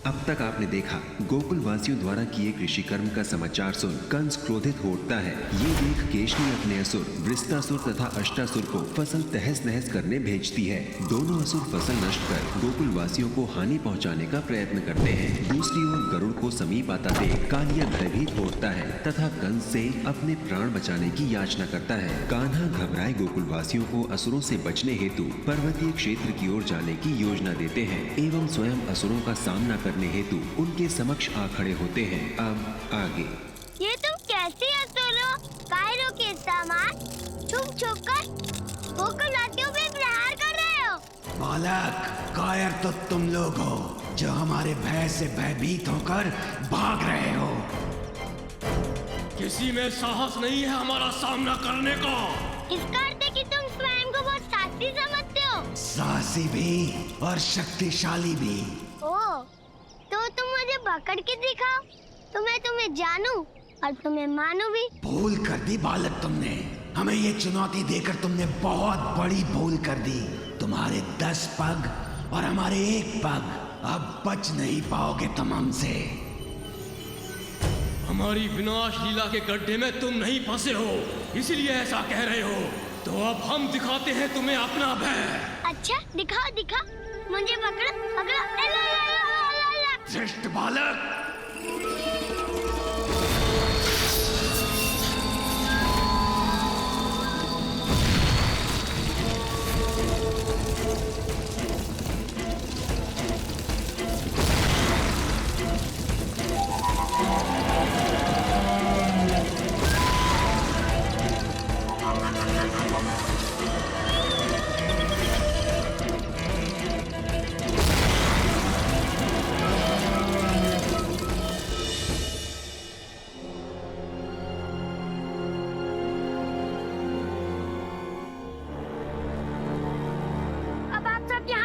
अब तक आपने देखा गोकुल वासियों द्वारा किए कृषि कर्म का समाचार सुन कंस क्रोधित हो उठता है। ये देख केशनी अपने असुर वृस्तासुर तथा अष्टासुर को फसल तहस नहस करने भेजती है। दोनों असुर फसल नष्ट कर गोकुल वासियों को हानि पहुंचाने का प्रयत्न करते हैं। दूसरी ओर गरुड़ को समीप आता देख कालिया भयभीत हो उठता है तथा कंस से अपने प्राण बचाने की याचना करता है। कान्हा घबराए गोकुल वासियों को असुरों से बचने हेतु पर्वतीय क्षेत्र की ओर जाने की योजना देते हैं एवं स्वयं असुरों का सामना करने हेतु उनके समक्ष आ खड़े होते हैं। अब आगे। ये तुम कैसे असुर हो? कायरों के समान तुम छुपकर गोकुलवासियों पे प्रहार कर रहे हो। बालक, कायर तो तुम लोग हो जो हमारे भय से भयभीत होकर भाग रहे हो। किसी में साहस नहीं है हमारा सामना करने का। इसका अर्थ है कि तुम स्वयं को बहुत साहसी समझते हो। साहसी भी और शक्तिशाली भी। ओह, तो तुम मुझे पकड़ के दिखाओ तो मैं तुम्हें जानूं और तुम्हें मानूं भी। भूल कर दी बालक तुमने। हमें ये चुनौती देकर तुमने बहुत बड़ी भूल कर दी। तुम्हारे 10 पग और हमारे 1 पग, अब बच नहीं पाओगे तुम हमसे। हमारी विनाश लीला के गड्ढे में तुम नहीं फंसे हो, इसलिए ऐसा कह रहे हो। तो अब हम दिखाते हैं तुम्हें अपना भय। अच्छा, दिखाओ दिखाओ, मुझे पकड़ो पकड़ो। श्रेष्ठ बालक,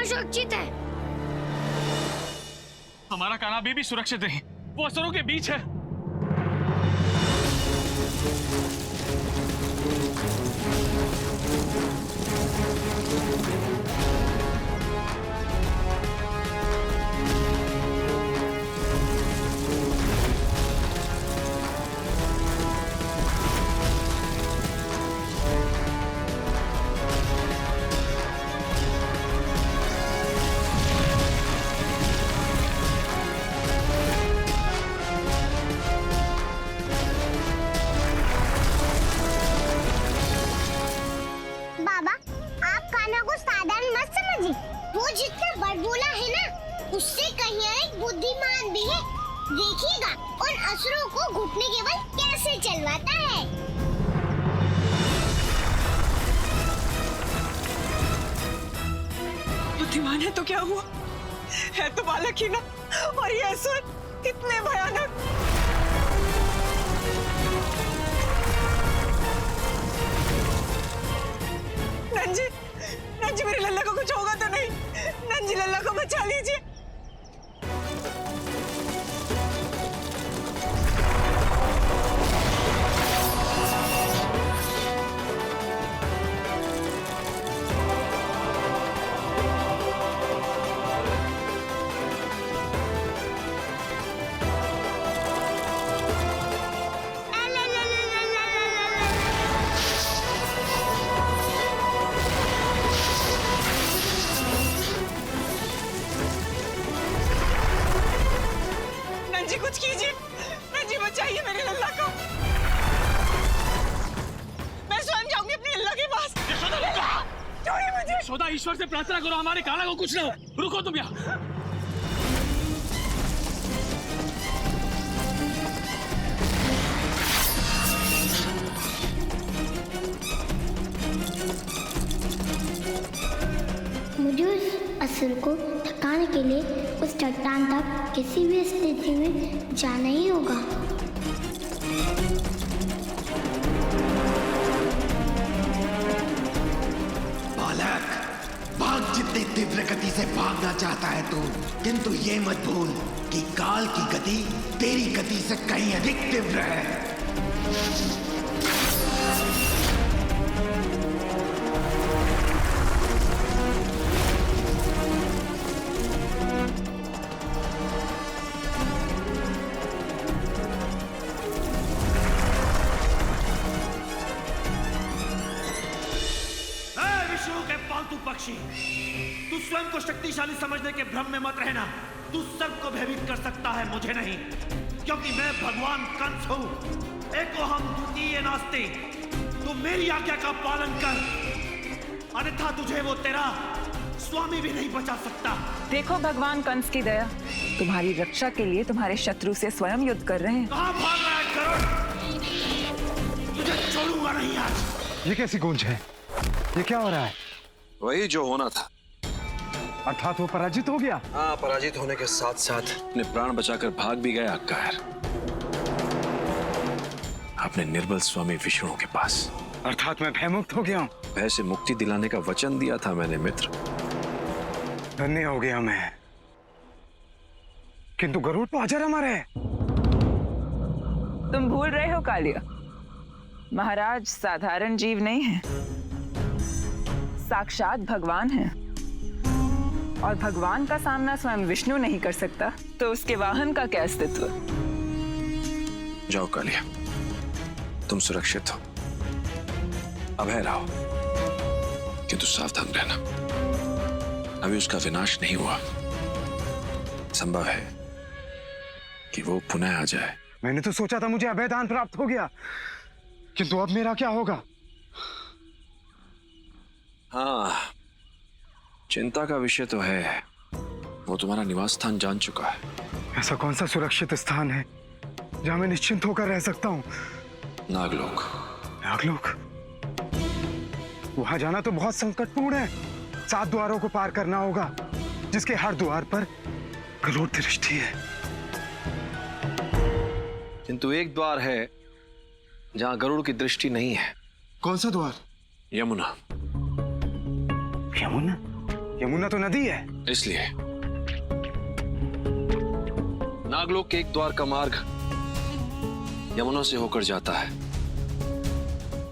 सुरक्षित है। हमारा कान्हा भी सुरक्षित है, वो असुरों के बीच है। जितना बड़बोला है ना, उससे कहीं एक बुद्धिमान भी है। देखिएगा उन असुरों को घुटने के बल कैसे चलवाता है। बुद्धिमान है तो क्या हुआ, है तो बालक ही ना। और ये असुर कितने भयानक। नंजी, नंजी, मेरे लल्ला को कुछ होगा तो नहीं? नंजी, लल्ला को बचा लीजिए। कुछ कीजिए, नंजी बचाइए मेरे लल्ला को। मैं स्वयं जाऊंगी अपने लल्ला के पास। छोड़िए मुझे। यशोदा, ईश्वर से प्रार्थना करो हमारे कान्हा को कुछ ना हो। रुको तुम यहाँ। मुझे उस असुर को थकाने के लिए उस चट्टान तक किसी भी स्थिति में जाना ही होगा। बालक, भाग जितनी तीव्र गति से भागना चाहता है तू, किंतु ये मत भूल कि काल की गति तेरी गति से कहीं अधिक तीव्र है। पक्षी, तू स्वयं को शक्तिशाली समझने के भ्रम में मत रहना। तू सबको भयभीत कर सकता है, मुझे नहीं, क्योंकि मैं भगवान कंस हूं। एको हम द्वितीय नास्ति। तू मेरी आज्ञा का पालन कर, अन्यथा तुझे वो तेरा स्वामी भी नहीं बचा सकता। देखो भगवान कंस की दया, तुम्हारी रक्षा के लिए तुम्हारे शत्रु से स्वयं युद्ध कर रहे हैं। कहां भाग रहा है गरुड़? तुझे छोड़ूंगा नहीं आज। ये कैसी गूंज है? ये क्या हो रहा है? वही जो होना था। अर्थात वो पराजित हो गया? हाँ, पराजित होने के साथ साथ अपने प्राण बचाकर भाग भी गया कायर, अपने निर्बल स्वामी विष्णु के पास। अर्थात मैं भयमुक्त हो गया हूँ। भय से मुक्ति दिलाने का वचन दिया था मैंने मित्र। धन्य हो गया मैं। किंतु गरुड़ तो अजर अमर है। तुम भूल रहे हो कालिया, महाराज साधारण जीव नहीं है, साक्षात भगवान है। और भगवान का सामना स्वयं विष्णु नहीं कर सकता, तो उसके वाहन का क्या अस्तित्व? जाओ कालिया, तुम सुरक्षित हो, अभय रहो, किंतु सावधान रहना। अभी उसका विनाश नहीं हुआ, संभव है कि वो पुनः आ जाए। मैंने तो सोचा था मुझे अभयदान प्राप्त हो गया, किंतु अब मेरा क्या होगा? हाँ, चिंता का विषय तो है। वो तुम्हारा निवास स्थान जान चुका है। ऐसा कौन सा सुरक्षित स्थान है जहां मैं निश्चिंत होकर रह सकता हूँ? नागलोक। नागलोक? वहां जाना तो बहुत संकटपूर्ण है। 7 द्वारों को पार करना होगा, जिसके हर द्वार पर गरुड़ दृष्टि है। किंतु एक द्वार है जहां गरुड़ की दृष्टि नहीं है। कौन सा द्वार? यमुना। यमुना? यमुना तो नदी है। इसलिए नागलोक के एक द्वार का मार्ग यमुना से होकर जाता है,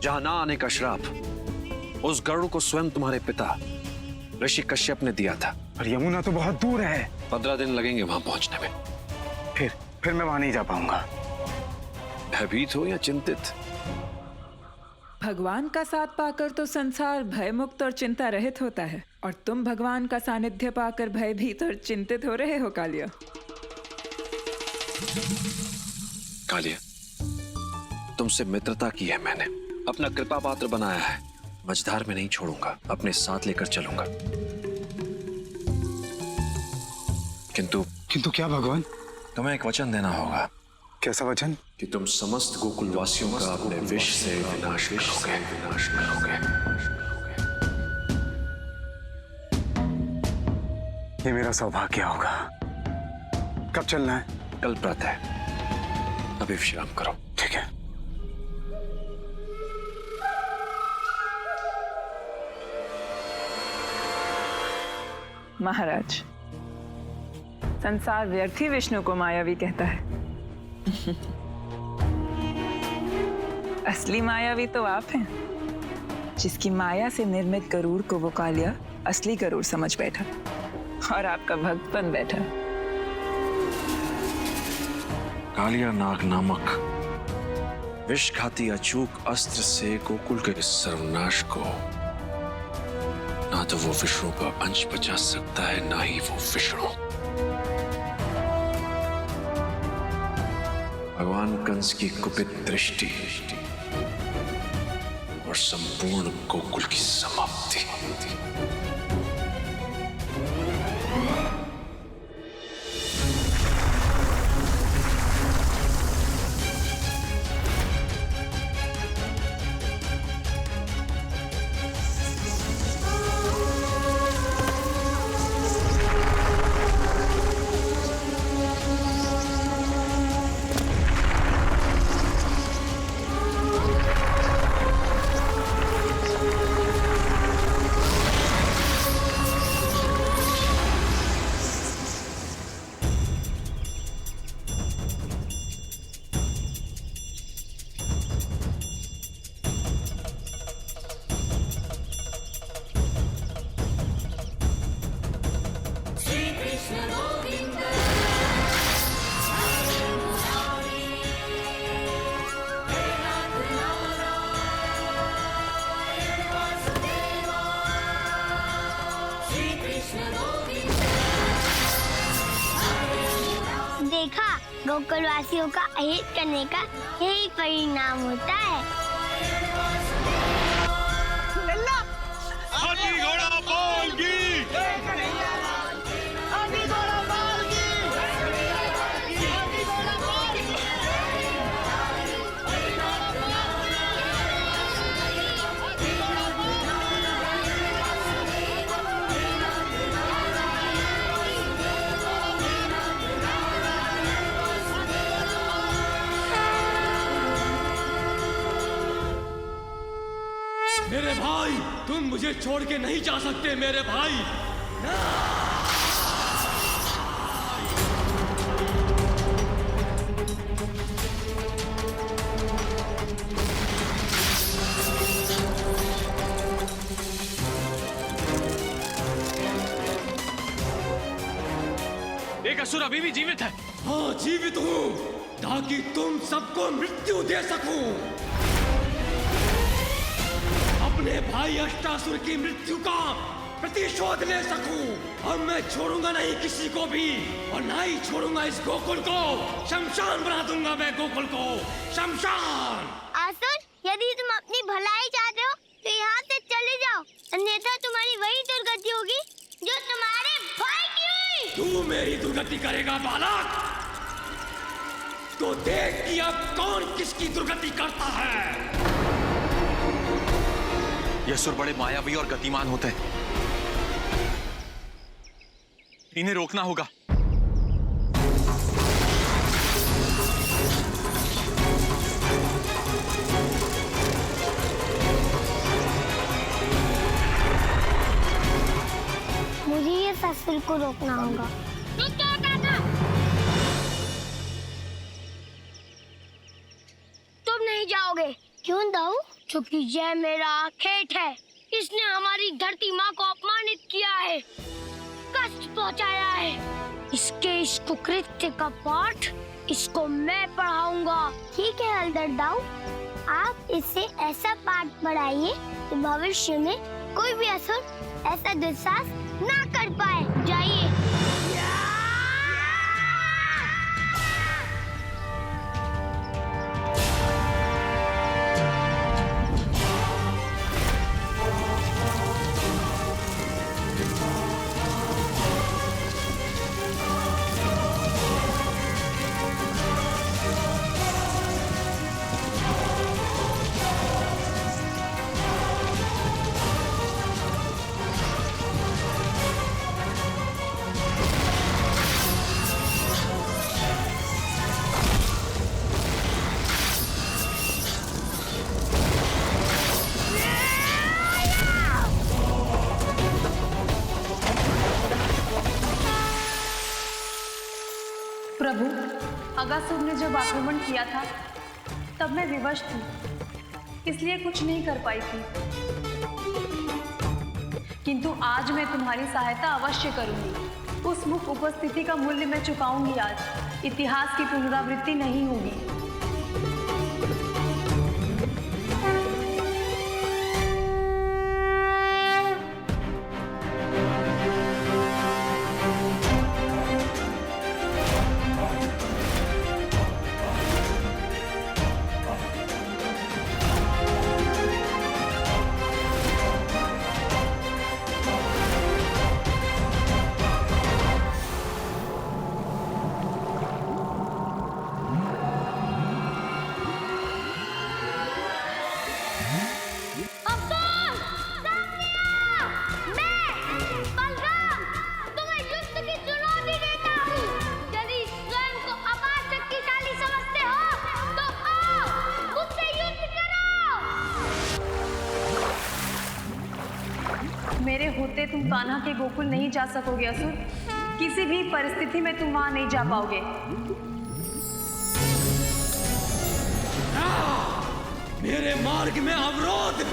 जहां ना आने का श्राप उस गरुड़ को स्वयं तुम्हारे पिता ऋषि कश्यप ने दिया था। पर यमुना तो बहुत दूर है। 15 दिन लगेंगे वहां पहुंचने में। फिर मैं वहां नहीं जा पाऊंगा। भयभीत हो या चिंतित? भगवान का साथ पाकर तो संसार भयमुक्त और चिंता रहित होता है, और तुम भगवान का सानिध्य पाकर भयभीत और चिंतित हो रहे हो कालिया। कालिया, तुमसे मित्रता की है मैंने, अपना कृपा पात्र बनाया है। मझधार में नहीं छोड़ूंगा, अपने साथ लेकर चलूंगा। किंतु क्या भगवान? तुम्हें एक वचन देना होगा। कैसा वचन? कि तुम समस्त गोकुलवासियों का अपने विष से विनाश करोगे। ये मेरा सौभाग्य होगा। कब चलना है? कल प्रातः। अभी विश्राम करो। ठीक है। महाराज, संसार व्यर्थी विष्णु को मायावी कहता है। असली मायावी तो आप हैं, जिसकी माया से निर्मित गरुड़ को वो कालिया असली गरुड़ समझ बैठा और आपका भक्त बन बैठा। कालिया नाग नामक विषघाती अचूक अस्त्र से गोकुल के सर्वनाश को ना तो वो विष्णु का अंश बचा सकता है, ना ही वो विष्णु। भगवान कंस की कुपित दृष्टि और संपूर्ण गोकुल की समाप्ति। देखा, गोकुलवासियों का अहित करने का यही परिणाम होता है। हाथी घोड़ा पालकी। मेरे भाई, तुम मुझे छोड़ के नहीं जा सकते मेरे भाई। एक असुर अभी भी जीवित है। हाँ, जीवित हूँ ताकि तुम सबको मृत्यु दे सकूं। अपने भाई अष्टासुर की मृत्यु का प्रतिशोध ले सकूं। अब मैं छोड़ूंगा नहीं किसी को भी, और ना ही छोड़ूंगा इस गोकुल को। शमशान बना दूंगा मैं गोकुल को, शमशान। असुर, यदि तुम अपनी भलाई चाहते हो तो यहाँ से चले जाओ, अन्यथा तुम्हारी वही दुर्गति होगी जो तुम्हारे भाई की हुई। तू मेरी दुर्गति करेगा बालक, तो देख कि अब कौन किसकी दुर्गति करता है। ये असुर बड़े मायावी और गतिमान होते हैं, इन्हें रोकना होगा। मुझे इस असुर को रोकना होगा। तुम नहीं जाओगे। क्यों दाऊ? क्योंकि यह मेरा खेत है। इसने हमारी धरती माँ को अपमानित किया है, कष्ट पहुँचाया है। इसके इस कुकृत्य का पाठ इसको मैं पढ़ाऊंगा। ठीक है हलदर दाऊ, आप इससे ऐसा पाठ पढ़ाइए कि भविष्य में कोई भी असुर ऐसा दुस्साहस ना कर पाए। जाइए। प्रभु, अगासुर ने जब आक्रमण किया था तब मैं विवश थी, इसलिए कुछ नहीं कर पाई थी। किंतु आज मैं तुम्हारी सहायता अवश्य करूंगी। उस मुख उपस्थिति का मूल्य मैं चुकाऊंगी। आज इतिहास की पुनरावृत्ति नहीं होगी। मेरे होते तुम कान्हा के गोकुल नहीं जा सकोगे असुर। किसी भी परिस्थिति में तुम वहां नहीं जा पाओगे। मेरे मार्ग में अवरोध।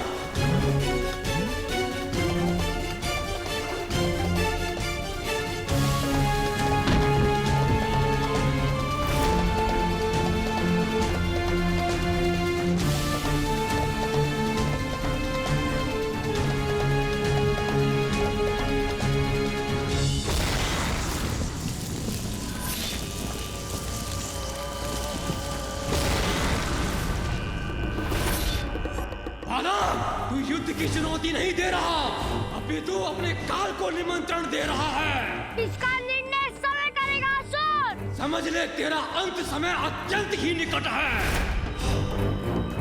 तू युद्ध की चुनौती नहीं दे रहा, अभी तू अपने काल को निमंत्रण दे रहा है। इसका निर्णय समय करेगा असुर। समझ ले, तेरा अंत समय अत्यंत ही निकट है।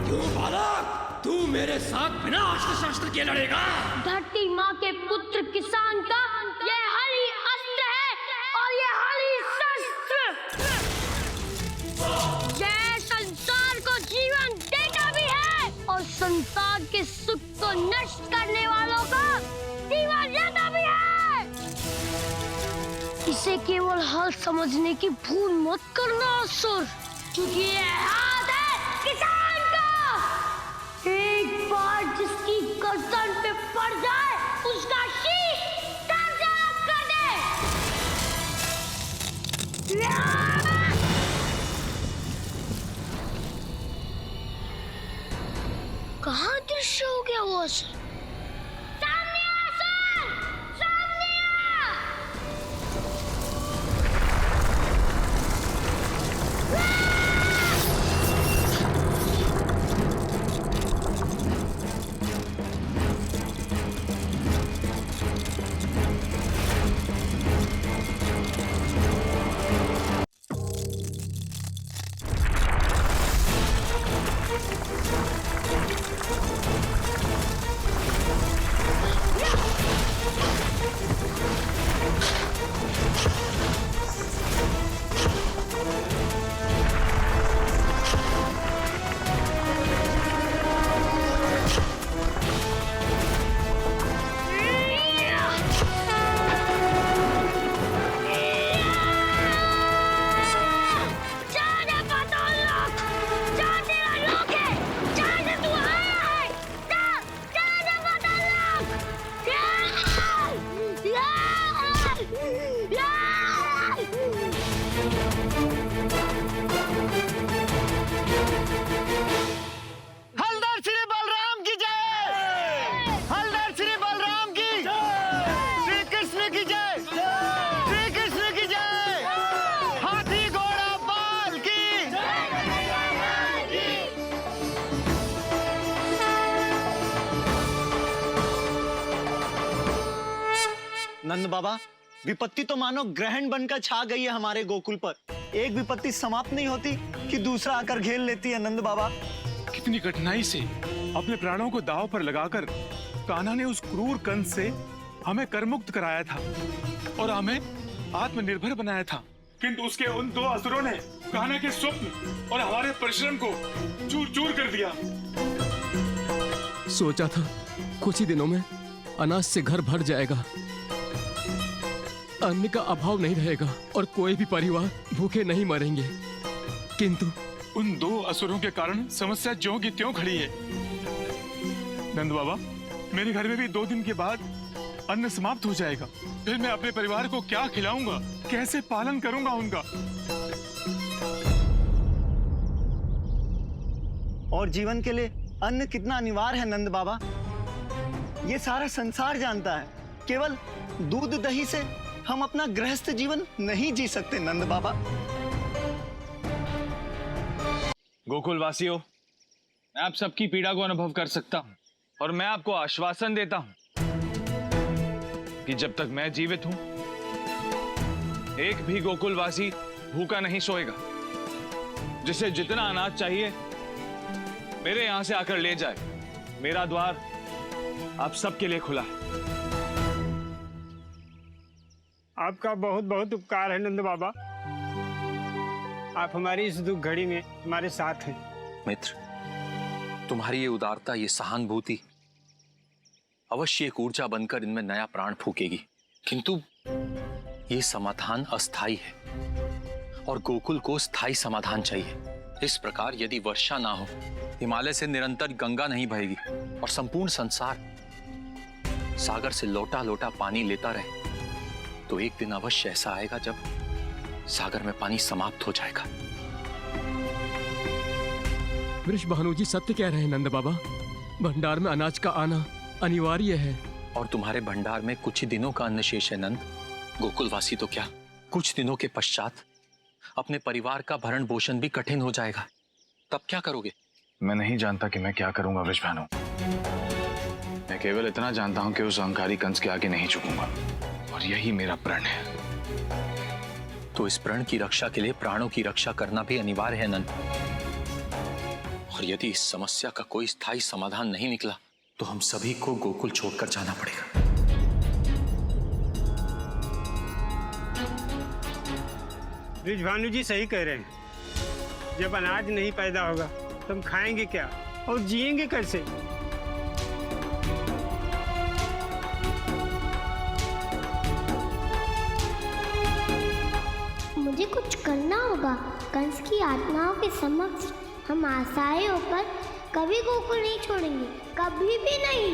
क्यों बालक, तू मेरे साथ बिना अस्त्र शस्त्र के लड़ेगा? धरती माँ के पुत्र किसान का ये हल ही अस्त्र है और ये हल ही शस्त्र। ये संसार को जीवन देता भी है और संसार के सुख को नष्ट करने वालों को जीवन देता भी है। इसे केवल हल समझने की भूल मत करना असुर, क्योंकि ये हाथ है किसान का। एक बार जिसकी गर्दन पे पड़ जाए उसका शीश दर्द कर दे। कहाँ दृश्य हो गया वो असुर? सामने आ असुर! सामने आ! नंद बाबा, विपत्ति तो मानो ग्रहण बनकर छा गई है हमारे गोकुल पर। एक विपत्ति समाप्त नहीं होती कि दूसरा आकर घेर लेती है। नंद बाबा, कितनी कठिनाई से अपने प्राणों को दांव पर लगाकर कान्हा ने उस क्रूर कंस से हमें करमुक्त कराया था और हमें आत्मनिर्भर बनाया था, किंतु उसके उन दो असुरों ने कान्हा के स्वप्न और हमारे परिश्रम को चूर चूर कर दिया। सोचा था कुछ ही दिनों में अनाज से घर भर जाएगा, अन्न का अभाव नहीं रहेगा और कोई भी परिवार भूखे नहीं मरेंगे, किंतु उन दो असुरों के कारण समस्या ज्यों की त्यों खड़ी है। नंद बाबा, मेरे घर में भी 2 दिन के बाद अन्न समाप्त हो जाएगा। फिर मैं अपने परिवार को क्या खिलाऊंगा, कैसे पालन करूंगा उनका? और जीवन के लिए अन्न कितना अनिवार्य है नंद बाबा, ये सारा संसार जानता है। केवल दूध दही से हम अपना गृहस्थ जीवन नहीं जी सकते नंद बाबा। गोकुल वासियों, मैं आप सबकी पीड़ा को अनुभव कर सकता हूं और मैं आपको आश्वासन देता हूं कि जब तक मैं जीवित हूं, एक भी गोकुलवासी भूखा नहीं सोएगा। जिसे जितना अनाज चाहिए मेरे यहां से आकर ले जाए। मेरा द्वार आप सबके लिए खुला है। आपका बहुत बहुत उपकार है नंद बाबा। आप हमारी इस दुख घड़ी में हमारे साथ हैं। मित्र, तुम्हारी ये उदारता, ये सहानुभूति अवश्य एक ऊर्जा बनकर इनमें नया प्राण फूकेगी, किंतु ये समाधान अस्थाई है और गोकुल को स्थायी समाधान चाहिए। इस प्रकार यदि वर्षा ना हो, हिमालय से निरंतर गंगा नहीं बहेगी और संपूर्ण संसार सागर से लोटा लोटा पानी लेता रहे, तो एक दिन अवश्य ऐसा आएगा जब सागर में पानी समाप्त हो जाएगा। वृषभानु जी सत्य कह रहे हैं नंद बाबा, भंडार में अनाज का आना अनिवार्य है। और तुम्हारे भंडार में कुछ ही दिनों का अन्न शेष है नंद। गोकुलवासी तो क्या, कुछ दिनों के पश्चात अपने परिवार का भरण पोषण भी कठिन हो जाएगा। तब क्या करोगे? मैं नहीं जानता कि मैं क्या करूंगा वृषभानु। मैं केवल इतना जानता हूं कि उस अहंकारी कंस के आगे नहीं झुकूंगा, और यही मेरा प्रण है। तो इस प्रण की रक्षा के लिए प्राणों की रक्षा करना भी अनिवार्य है नंद। और यदि इस समस्या का कोई स्थायी समाधान नहीं निकला तो हम सभी को गोकुल छोड़कर जाना पड़ेगा। ब्रिजभानु जी सही कह रहे हैं। जब अनाज नहीं पैदा होगा तो हम खाएंगे क्या और जिएंगे कैसे? मुझे कुछ करना होगा। कंस की आत्माओं के समक्ष हम आशाएं होकर कभी गोकुल नहीं छोड़ेंगे, कभी भी नहीं।